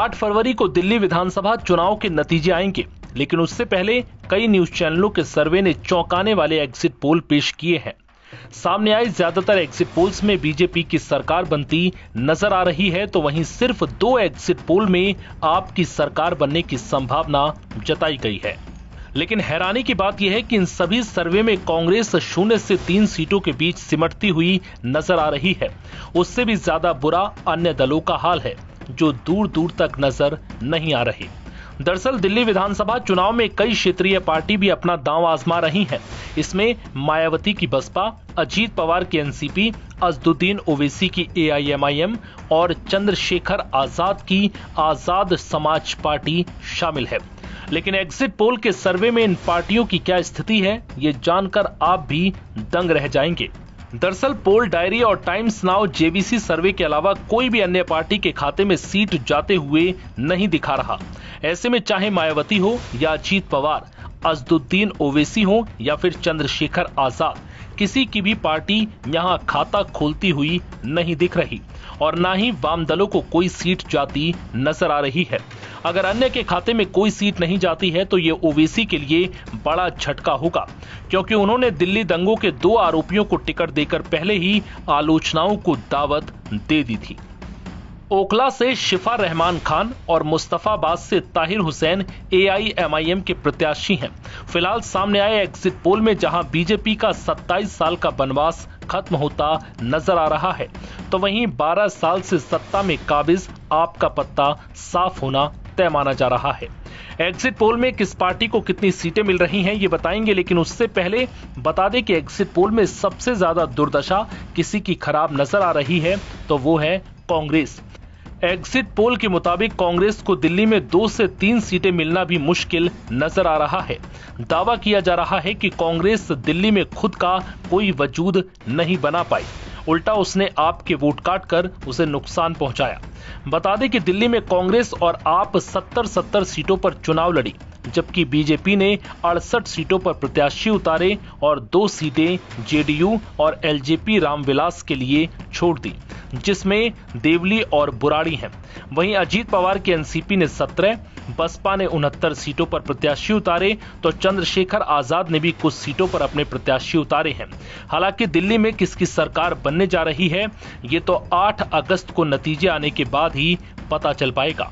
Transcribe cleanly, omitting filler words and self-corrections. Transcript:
8 फरवरी को दिल्ली विधानसभा चुनाव के नतीजे आएंगे, लेकिन उससे पहले कई न्यूज चैनलों के सर्वे ने चौंकाने वाले एग्जिट पोल पेश किए हैं। सामने आए ज्यादातर एग्जिट पोल्स में बीजेपी की सरकार बनती नजर आ रही है, तो वहीं सिर्फ 2 एग्जिट पोल में आप की सरकार बनने की संभावना जताई गई है। लेकिन हैरानी की बात यह है कि इन सभी सर्वे में कांग्रेस 0 से 3 सीटों के बीच सिमटती हुई नजर आ रही है। उससे भी ज्यादा बुरा अन्य दलों का हाल है, जो दूर दूर तक नजर नहीं आ रहे। दरअसल दिल्ली विधानसभा चुनाव में कई क्षेत्रीय पार्टी भी अपना दांव आजमा रही हैं। इसमें मायावती की बसपा, अजीत पवार की एनसीपी, असदुद्दीन ओवैसी की एआईएमआईएम और चंद्रशेखर आजाद की आजाद समाज पार्टी शामिल है। लेकिन एग्जिट पोल के सर्वे में इन पार्टियों की क्या स्थिति है, ये जानकर आप भी दंग रह जाएंगे। दरअसल पोल डायरी और टाइम्स नाउ जेबीसी सर्वे के अलावा कोई भी अन्य पार्टी के खाते में सीट जाते हुए नहीं दिखा रहा। ऐसे में चाहे मायावती हो या अजीत पवार, असदुद्दीन ओवैसी हो या फिर चंद्रशेखर आजाद, किसी की भी पार्टी यहां खाता खोलती हुई नहीं दिख रही और ना ही वाम दलों को कोई सीट जाती नजर आ रही है। अगर अन्य के खाते में कोई सीट नहीं जाती है तो ये ओवैसी के लिए बड़ा झटका होगा, क्योंकि उन्होंने दिल्ली दंगों के 2 आरोपियों को टिकट देकर पहले ही आलोचनाओं को दावत दे दी थी। ओखला से शिफा रहमान खान और मुस्तफाबाद से ताहिर हुसैन एआईएमआईएम के प्रत्याशी हैं। फिलहाल सामने आए एग्जिट पोल में जहां बीजेपी का 27 साल का वनवास खत्म होता नजर आ रहा है, तो वहीं 12 साल से सत्ता में काबिज आप का पत्ता साफ होना तय माना जा रहा है। एग्जिट पोल में किस पार्टी को कितनी सीटें मिल रही हैं ये बताएंगे, लेकिन उससे पहले बता दें कि एग्जिट पोल में सबसे ज्यादा दुर्दशा किसी की खराब नजर आ रही है तो वो है कांग्रेस। एग्जिट पोल के मुताबिक कांग्रेस को दिल्ली में 2 से 3 सीटें मिलना भी मुश्किल नजर आ रहा है। दावा किया जा रहा है कि कांग्रेस दिल्ली में खुद का कोई वजूद नहीं बना पाई, उल्टा उसने आप के वोट काटकर उसे नुकसान पहुंचाया। बता दें कि दिल्ली में कांग्रेस और आप 70-70 सीटों पर चुनाव लड़ी, जबकि बीजेपी ने 68 सीटों पर प्रत्याशी उतारे और 2 सीटें जेडीयू और एलजेपी रामविलास के लिए छोड़ दी, जिसमें देवली और बुराड़ी हैं। वहीं अजीत पवार की एनसीपी ने 17, बसपा ने 69 सीटों पर प्रत्याशी उतारे, तो चंद्रशेखर आजाद ने भी कुछ सीटों पर अपने प्रत्याशी उतारे हैं। हालांकि दिल्ली में किसकी सरकार बनने जा रही है, ये तो 8 अगस्त को नतीजे आने के बाद ही पता चल पाएगा।